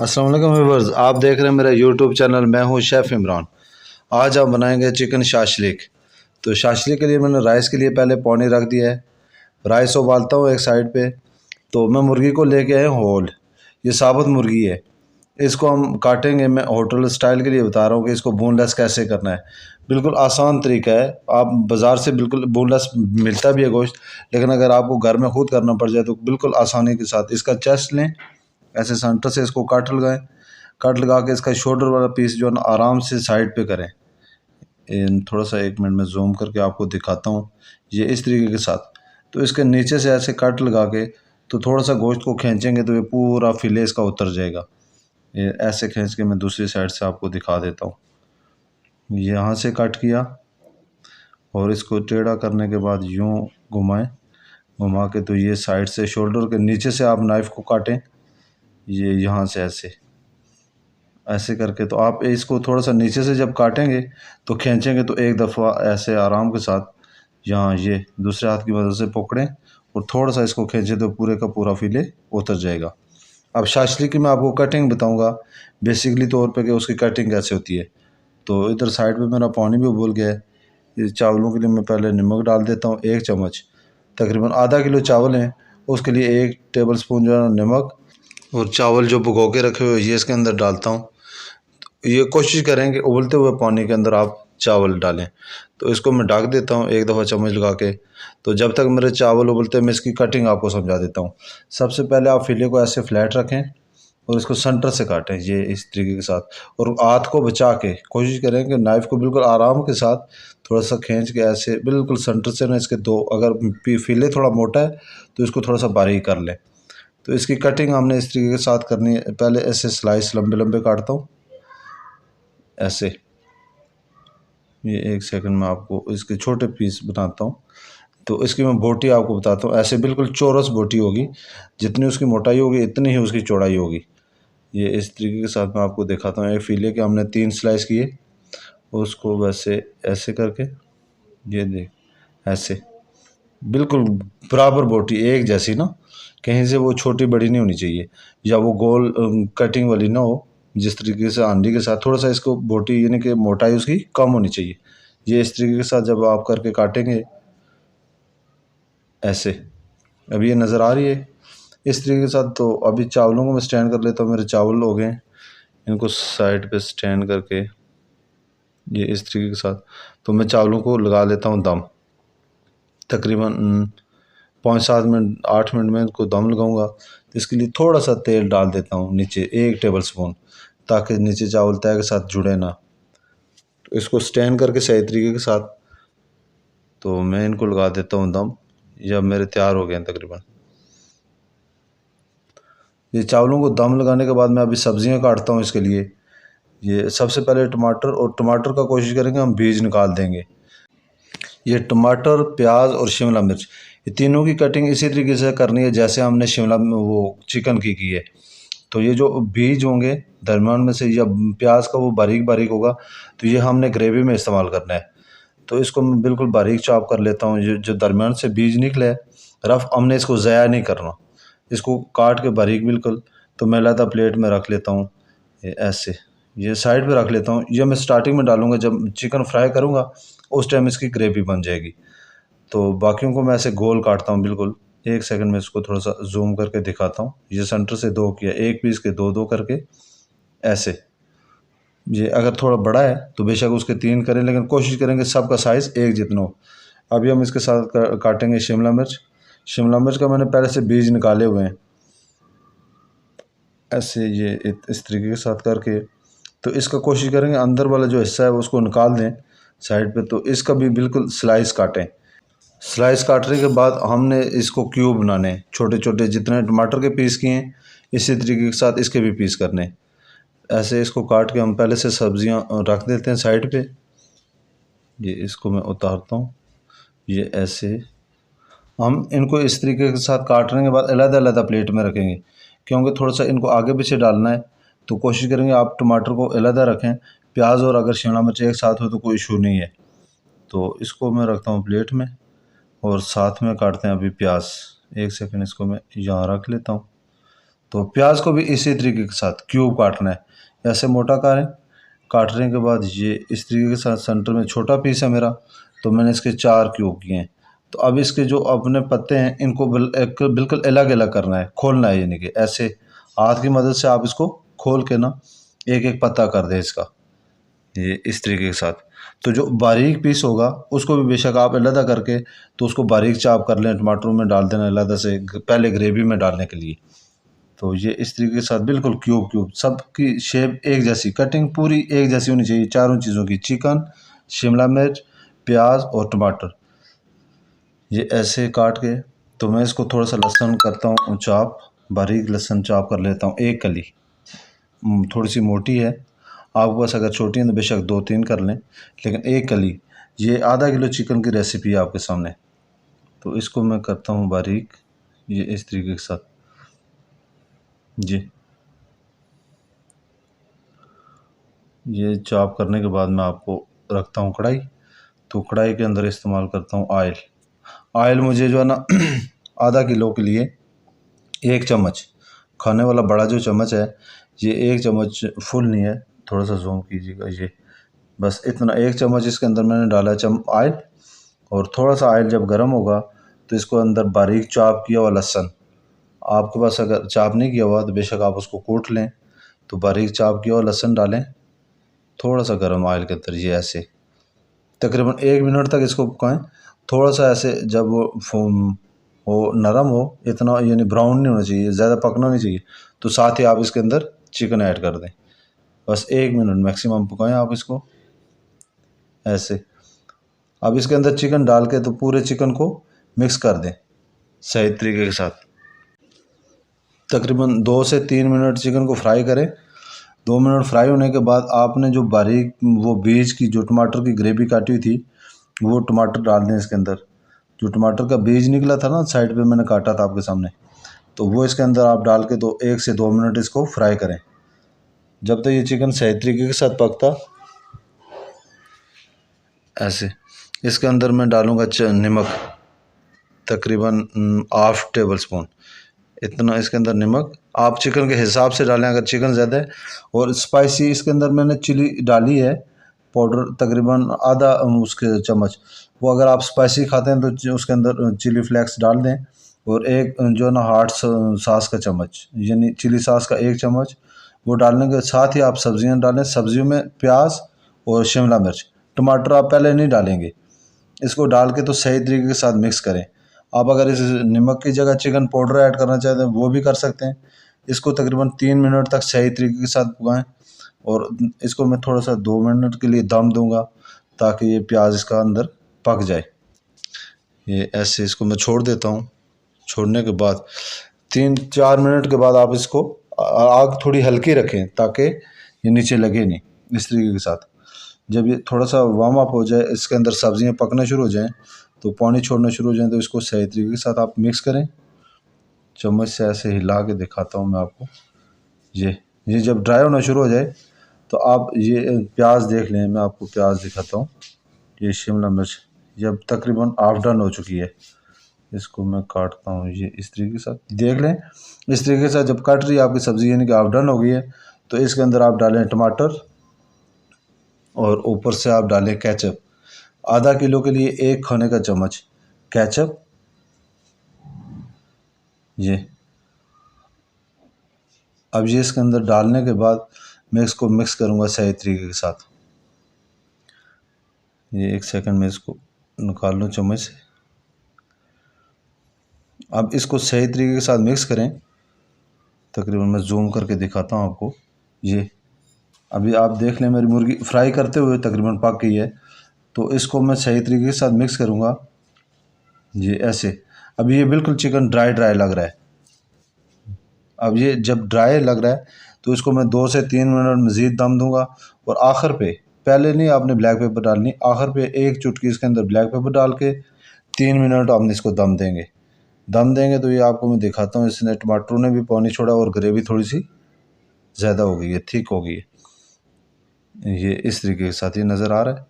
अस्सलाम वालेकुम व्यूअर्स, आप देख रहे हैं मेरा यूट्यूब चैनल। मैं हूं शेफ़ इमरान। आज हम बनाएंगे चिकन शाशलिक। तो शाशलिक के लिए मैंने राइस के लिए पहले पानी रख दिया है। राइस उबालता हूं एक साइड पे। तो मैं मुर्गी को लेके आया होल। ये साबुत मुर्गी है। इसको हम काटेंगे। मैं होटल स्टाइल के लिए बता रहा हूँ कि इसको बोनलेस कैसे करना है। बिल्कुल आसान तरीका है। आप बाज़ार से बिल्कुल बोनलेस मिलता भी है गोश्त, लेकिन अगर आपको घर में खुद करना पड़ जाए तो बिल्कुल आसानी के साथ इसका चेस्ट लें, ऐसे सेंटर से इसको कट लगाएं। कट लगा के इसका शोल्डर वाला पीस जो है ना आराम से साइड पे करें। थोड़ा सा 1 मिनट में जूम करके आपको दिखाता हूँ। ये इस तरीके के साथ। तो इसके नीचे से ऐसे कट लगा के तो थोड़ा सा गोश्त को खींचेंगे तो ये पूरा फिले इसका उतर जाएगा। ये ऐसे खींच के मैं दूसरी साइड से आपको दिखा देता हूँ। यहाँ से कट किया और इसको टेढ़ा करने के बाद यूँ घुमाएं। घुमा के तो ये साइड से शोल्डर के नीचे से आप नाइफ़ को काटें। ये यहाँ से ऐसे ऐसे करके तो आप इसको थोड़ा सा नीचे से जब काटेंगे तो खींचेंगे तो एक दफ़ा ऐसे आराम के साथ यहाँ ये दूसरे हाथ की मदद से पकड़ें और थोड़ा सा इसको खींचें तो पूरे का पूरा फिले उतर जाएगा। अब शाशली की मैं आपको कटिंग बताऊंगा बेसिकली तौर पे कि उसकी कटिंग कैसे होती है। तो इधर साइड पे मेरा पानी भी उबल गया है। ये चावलों के लिए मैं पहले नमक डाल देता हूँ 1 चम्मच। तकरीबन आधा किलो चावल हैं, उसके लिए 1 टेबल स्पून जो है नमक और चावल जो भिगो के रखे हुए ये इसके अंदर डालता हूँ। ये कोशिश करें कि उबलते हुए पानी के अंदर आप चावल डालें। तो इसको मैं ढक देता हूँ एक दफ़ा चम्मच लगा के। तो जब तक मेरे चावल उबलते हैं मैं इसकी कटिंग आपको समझा देता हूँ। सबसे पहले आप फिले को ऐसे फ्लैट रखें और इसको सेंटर से काटें ये इस तरीके के साथ, और हाथ को बचा के कोशिश करें कि नाइफ़ को बिल्कुल आराम के साथ थोड़ा सा खींच के ऐसे बिल्कुल सेंटर से ना इसके दो, अगर फिले थोड़ा मोटा है तो इसको थोड़ा सा बारीक कर लें। तो इसकी कटिंग हमने इस तरीके के साथ करनी है। पहले ऐसे स्लाइस लंबे लंबे काटता हूँ ऐसे। ये 1 सेकंड में आपको इसके छोटे पीस बनाता हूँ। तो इसकी मैं बोटी आपको बताता हूँ। ऐसे बिल्कुल चौरस बोटी होगी, जितनी उसकी मोटाई होगी इतनी ही उसकी चौड़ाई होगी। ये इस तरीके के साथ मैं आपको दिखाता हूँ। एक फिले के हमने 3 स्लाइस किए, उसको वैसे ऐसे करके ये देख ऐसे बिल्कुल बराबर बोटी एक जैसी ना, कहीं से वो छोटी बड़ी नहीं होनी चाहिए या वो गोल कटिंग वाली ना हो। जिस तरीके से आंडी के साथ थोड़ा सा इसको बोटी यानी कि मोटाई उसकी कम होनी चाहिए। ये इस तरीके के साथ जब आप करके काटेंगे ऐसे, अभी ये नज़र आ रही है इस तरीके के साथ। तो अभी चावलों को मैं स्टैंड कर लेता हूँ। मेरे चावल हो गए, इनको साइड पे स्टैंड करके ये इस तरीके के साथ। तो मैं चावलों को लगा लेता हूँ दम। तकरीबन 5-7 मिनट 8 मिनट में इसको दम लगाऊंगा। तो इसके लिए थोड़ा सा तेल डाल देता हूँ नीचे 1 टेबल स्पून, ताकि नीचे चावल तय के साथ जुड़े ना। तो इसको स्टैंड करके सही तरीके के साथ तो मैं इनको लगा देता हूँ दम। जब मेरे तैयार हो गए हैं तकरीबन। ये चावलों को दम लगाने के बाद मैं अभी सब्जियां काटता हूँ इसके लिए। ये सबसे पहले टमाटर, और टमाटर का कोशिश करेंगे हम बीज निकाल देंगे। ये टमाटर, प्याज और शिमला मिर्च, ये तीनों की कटिंग इसी तरीके से करनी है जैसे हमने शिमला वो चिकन की है। तो ये जो बीज होंगे दरमियान में से, या प्याज का वो बारीक बारीक होगा, तो ये हमने ग्रेवी में इस्तेमाल करना है। तो इसको मैं बिल्कुल बारीक चॉप कर लेता हूँ। ये जो दरमियान से बीज निकले रफ, हमने इसको ज़ाया नहीं करना। इसको काट के बारीक बिल्कुल। तो मैं लाता प्लेट में रख लेता हूँ ये ऐसे। ये साइड पे रख लेता हूँ। ये मैं स्टार्टिंग में डालूंगा जब चिकन फ्राई करूँगा, उस टाइम इसकी ग्रेवी बन जाएगी। तो बाकियों को मैं ऐसे गोल काटता हूँ बिल्कुल। 1 सेकंड में इसको थोड़ा सा जूम करके दिखाता हूँ। ये सेंटर से 2 किया, एक पीस के 2-2 करके ऐसे। ये अगर थोड़ा बड़ा है तो बेशक उसके 3 करें, लेकिन कोशिश करेंगे सबका साइज़ एक जितना हो। अभी हम इसके साथ काटेंगे शिमला मिर्च। शिमला मिर्च का मैंने पहले से बीज निकाले हुए हैं ऐसे। ये इस तरीके के साथ करके तो इसका कोशिश करेंगे अंदर वाला जो हिस्सा है वो उसको निकाल दें साइड पे। तो इसका भी बिल्कुल स्लाइस काटें। स्लाइस काटने के बाद हमने इसको क्यूब बनाने, छोटे छोटे जितने टमाटर के पीस किए हैं इसी तरीके के साथ इसके भी पीस करने। ऐसे इसको काट के हम पहले से सब्जियां रख देते हैं साइड पे। ये इसको मैं उतारता हूँ। ये ऐसे हम इनको इस तरीके के साथ काटने के बाद अलग अलग प्लेट में रखेंगे, क्योंकि थोड़ा सा इनको आगे पीछे डालना है। तो कोशिश करेंगे आप टमाटर को अलग रखें, प्याज और अगर शिमला मिर्च एक साथ हो तो कोई इशू नहीं है। तो इसको मैं रखता हूँ प्लेट में और साथ में काटते हैं अभी प्याज। 1 सेकंड इसको मैं यहाँ रख लेता हूँ। तो प्याज को भी इसी तरीके के साथ क्यूब काटना है। ऐसे मोटा काटने के बाद ये इस तरीके के साथ सेंटर में छोटा पीस है मेरा, तो मैंने इसके 4 क्यूब किए हैं। तो अब इसके जो अपने पत्ते हैं इनको बिल्कुल अलग अलग करना है, खोलना है, यानी कि ऐसे हाथ की मदद से आप इसको खोल के ना एक एक पत्ता कर दें इसका, ये इस तरीके के साथ। तो जो बारीक पीस होगा उसको भी बेशक आप अलग करके तो उसको बारीक चाप कर लें, टमाटरों में डाल देना अलग से पहले ग्रेवी में डालने के लिए। तो ये इस तरीके के साथ बिल्कुल क्यूब सबकी शेप एक जैसी, कटिंग पूरी एक जैसी होनी चाहिए चारों चीज़ों की, चिकन, शिमला मिर्च, प्याज और टमाटर। ये ऐसे काट के तो मैं इसको थोड़ा सा लहसुन करता हूँ चाप, बारीक लहसुन चाप कर लेता हूँ, एक कली। थोड़ी सी मोटी है, आपके पास अगर छोटी है तो बेशक 2-3 कर लें, लेकिन एक कली। ये आधा किलो चिकन की रेसिपी है आपके सामने। तो इसको मैं करता हूँ बारीक, ये इस तरीके के साथ जी। ये चॉप करने के बाद मैं आपको रखता हूँ कढ़ाई। तो कढ़ाई के अंदर इस्तेमाल करता हूँ ऑयल। ऑयल मुझे जो है ना आधा किलो के लिए 1 चम्मच, खाने वाला बड़ा जो चम्मच है ये 1 चम्मच, फुल नहीं है, थोड़ा सा जूम कीजिएगा, ये बस इतना 1 चम्मच इसके अंदर मैंने डाला ऑयल। और थोड़ा सा ऑयल जब गर्म होगा तो इसको अंदर बारीक चॉप किया हुआ लहसुन, आपके पास अगर चॉप नहीं किया हुआ तो बेशक आप उसको कूट लें। तो बारीक चॉप किया हुआ लहसुन डालें थोड़ा सा गर्म ऑयल के अंदर, ये ऐसे तकरीबन 1 मिनट तक इसको पकाएं। थोड़ा सा ऐसे जब वो नरम हो, इतना यानी ब्राउन नहीं होना चाहिए, ज़्यादा पकना नहीं चाहिए, तो साथ ही आप इसके अंदर चिकन ऐड कर दें। बस 1 मिनट मैक्सिमम पकाएं आप इसको ऐसे। अब इसके अंदर चिकन डाल के तो पूरे चिकन को मिक्स कर दें सही तरीके के साथ। तकरीबन 2 से 3 मिनट चिकन को फ्राई करें। 2 मिनट फ्राई होने के बाद आपने जो बारीक वो बीज की जो टमाटर की ग्रेवी काटी हुई थी वो टमाटर डाल दें इसके अंदर। जो टमाटर का बीज निकला था ना साइड पे मैंने काटा था आपके सामने, तो वो इसके अंदर आप डाल के तो 1 से 2 मिनट इसको फ्राई करें जब तक ये चिकन सही तरीके के साथ पकता। ऐसे इसके अंदर मैं डालूँगा नमक, तकरीबन ½ टेबल स्पून इतना इसके अंदर नमक आप चिकन के हिसाब से डालें अगर चिकन ज़्यादा है। और स्पाइसी इसके अंदर मैंने चिली डाली है पाउडर, तकरीबन आधा उसके चम्मच। वो अगर आप स्पाइसी खाते हैं तो उसके अंदर चिली फ्लेक्स डाल दें। और एक जो है ना हॉट सॉस का चम्मच, यानी चिली सॉस का 1 चम्मच, वो डालने के साथ ही आप सब्जियां डालें। सब्जियों में प्याज और शिमला मिर्च, टमाटर आप पहले नहीं डालेंगे। इसको डाल के तो सही तरीके के साथ मिक्स करें। आप अगर इस नमक की जगह चिकन पाउडर ऐड करना चाहते हैं वो भी कर सकते हैं। इसको तकरीबन 3 मिनट तक सही तरीके के साथ पकाएं। और इसको मैं थोड़ा सा 2 मिनट के लिए दम दूंगा ताकि ये प्याज इसका अंदर पक जाए। ये ऐसे इसको मैं छोड़ देता हूँ। छोड़ने के बाद 3-4 मिनट के बाद आप इसको आग थोड़ी हल्की रखें ताकि ये नीचे लगे नहीं, इस तरीके के साथ। जब ये थोड़ा सा वार्म अप हो जाए, इसके अंदर सब्जियां पकना शुरू हो जाएं, तो पानी छोड़ना शुरू हो जाए, तो इसको सही तरीके के साथ आप मिक्स करें। चम्मच से ऐसे हिला के दिखाता हूँ मैं आपको। ये जब ड्राई होना शुरू हो जाए तो आप ये प्याज देख लें, मैं आपको प्याज दिखाता हूँ। ये शिमला मिर्च जब तकरीबन हाफ डन हो चुकी है, इसको मैं काटता हूँ ये इस तरीके के साथ, देख लें इस तरीके से। जब कट रही है आपकी सब्ज़ी यानी कि हाफ डन हो गई है, तो इसके अंदर आप डालें टमाटर और ऊपर से आप डालें केचप। आधा किलो के लिए 1 खाने का चम्मच केचप। ये अब ये इसके अंदर डालने के बाद मैं इसको मिक्स करूँगा सही तरीके के साथ। ये 1 सेकंड में इसको निकाल लूँ चम्मच से। अब इसको सही तरीके के साथ मिक्स करें। तकरीबन मैं जूम करके दिखाता हूँ आपको। ये अभी आप देख लें मेरी मुर्गी फ्राई करते हुए तकरीबन पक गई है। तो इसको मैं सही तरीके के साथ मिक्स करूँगा ये ऐसे। अभी ये बिल्कुल चिकन ड्राई लग रहा है। अब ये जब ड्राई लग रहा है तो इसको मैं 2 से 3 मिनट मज़ीद दम दूंगा। और आखिर पे, पहले नहीं आपने ब्लैक पेपर डालनी, आखिर पे 1 चुटकी इसके अंदर ब्लैक पेपर डाल के 3 मिनट आपने इसको दम देंगे। तो ये आपको मैं दिखाता हूँ, इसने टमाटरों ने भी पानी छोड़ा और ग्रेवी थोड़ी सी ज़्यादा हो गई है, ठीक हो गई है। ये इस तरीके के साथ ये नज़र आ रहा है।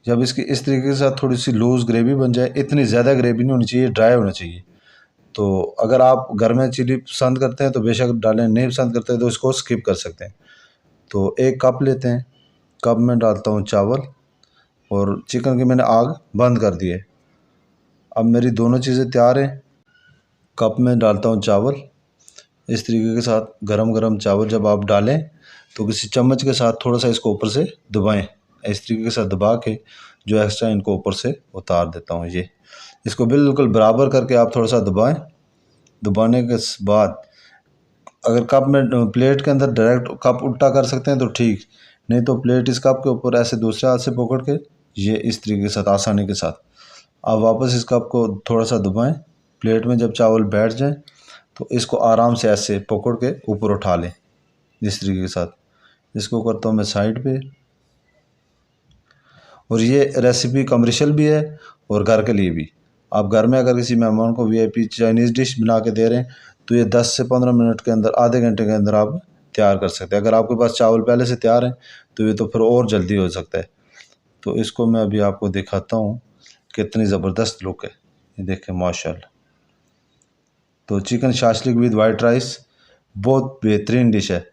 जब इसकी इस तरीके के साथ थोड़ी सी लूज़ ग्रेवी बन जाए, इतनी ज़्यादा ग्रेवी नहीं होनी चाहिए, ड्राई होना चाहिए, तो अगर आप घर में चिली पसंद करते हैं तो बेशक डालें, नहीं पसंद करते तो इसको स्किप कर सकते हैं। तो एक कप लेते हैं, कप में डालता हूँ चावल और चिकन की मैंने आग बंद कर दी है। अब मेरी दोनों चीज़ें तैयार हैं। कप में डालता हूँ चावल, इस तरीके के साथ गरम गरम चावल जब आप डालें तो किसी चम्मच के साथ थोड़ा सा इसको ऊपर से दबाएं, इस तरीके के साथ दबा के जो एक्स्ट्रा इनको ऊपर से उतार देता हूँ। ये इसको बिल्कुल बराबर करके आप थोड़ा सा दबाएं। दबाने के बाद अगर कप में प्लेट के अंदर डायरेक्ट कप उल्टा कर सकते हैं तो ठीक, नहीं तो प्लेट इस कप के ऊपर ऐसे दूसरे हाथ से पकड़ के ये इस तरीके के साथ आसानी के साथ आप वापस इस कप को थोड़ा सा दबाएं। प्लेट में जब चावल बैठ जाए तो इसको आराम से ऐसे पकड़ के ऊपर उठा लें इस तरीके के साथ। इसको करता हूँ मैं साइड पे। और ये रेसिपी कमर्शियल भी है और घर के लिए भी। आप घर में अगर किसी मेहमान को वीआईपी चाइनीज़ डिश बना के दे रहे हैं तो ये 10 से 15 मिनट के अंदर, आधे घंटे के अंदर आप तैयार कर सकते हैं। अगर आपके पास चावल पहले से तैयार हैं तो ये तो फिर और जल्दी हो सकता है। तो इसको मैं अभी आपको दिखाता हूँ कितनी ज़बरदस्त लुक है, ये देखें माशाल्लाह। तो chicken shashlik with white rice बहुत बेहतरीन डिश है।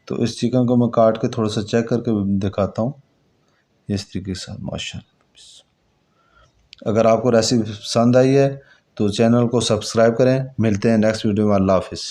तो इस चिकन को मैं काट के थोड़ा सा चेक करके दिखाता हूँ इस तरीके से माशाल्लाह। अगर आपको रेसिपी पसंद आई है तो चैनल को सब्सक्राइब करें। मिलते हैं नेक्स्ट वीडियो में। अल्लाह हाफिज़।